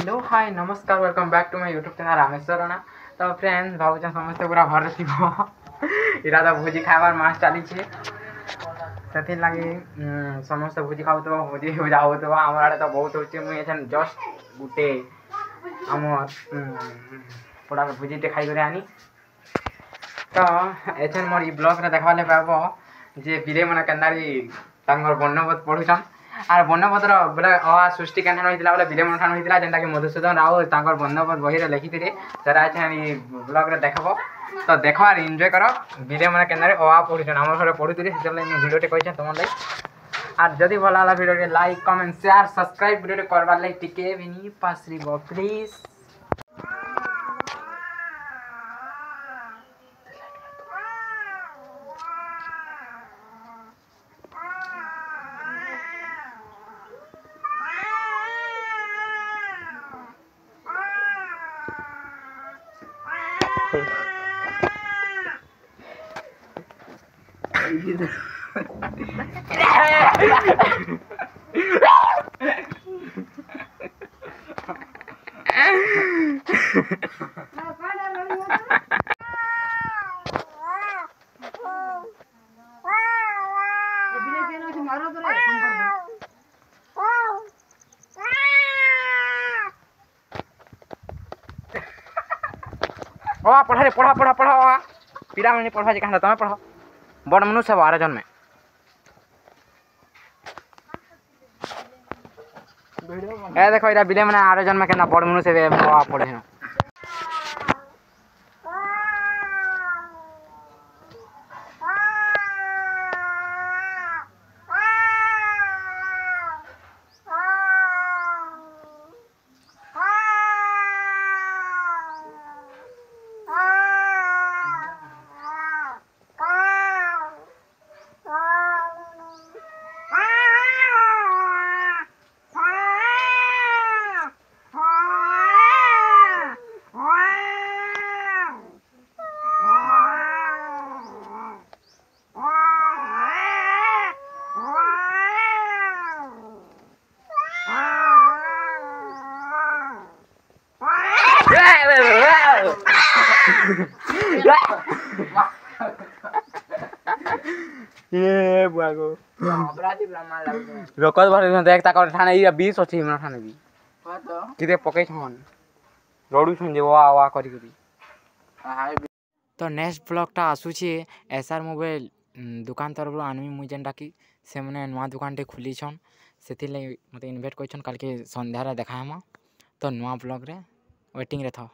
Hello hi नमस्कार welcome back to my YouTube channel Rameshwar Rana. तो friends भावुँ समस्ते पूरा घर थी इरा तो भोजी खाइबार मास चली से लगे समस्त भोजी खाऊ भोजी हो आम आड़े तो बहुत हो मुझे जस्ट गोटे आम पड़ा भोजीटे खाई आनी तो एछन मोर ई ब्लॉग रे देखवा ले पाबो जे बिरे मन केन्दारी तांगर वर्णबोध पढुछन आर वर्णबोधर बोले अ सृष्टि केन होइतिला बोले बिरे मन ठान होइतिला जेंटा कि मधुसूदन राव तांगर वर्णबोध बही रे लिखिथिले सेरा एछन ई ब्लॉग रे देखबो तो देखो आर एन्जॉय करो बिरे मन केन्दारी अ पढुछन हमर घरे पढुतिले सेले वीडियो टे कहछन तुमन लाइक आर जदी भला ला वीडियो के like comment share subscribe video करबा लाइक टिके बिनी पासरी बो प्लीज। ओ पढ़ा रे पढ़ा पढ़ा पढ़ा पीरा मैंने पढ़ा जे कहां तमे पढ़ो बड़ मनुष्य 12 जन में ए देखो इरा बिले माने 8 जन में केना बड़ मनुष्य बे पढ़े न ये बुआगो रोकत भर देख ता कर ठाने ई 20 अछि हमरा ठाने भी तो किते पकै छन रोडू छन जे वा करी करी तो नेक्स्ट ब्लॉग टा आसु छी एसआर मोबाइल दुकान तरफ आनमी मु जेनटा कि से मने नवा दुकान टे खुली छन सेति ले मते इनवाइट करछन काल के संध्या रे देखायमा तो नवा ब्लॉग रे वेटिंग रे था।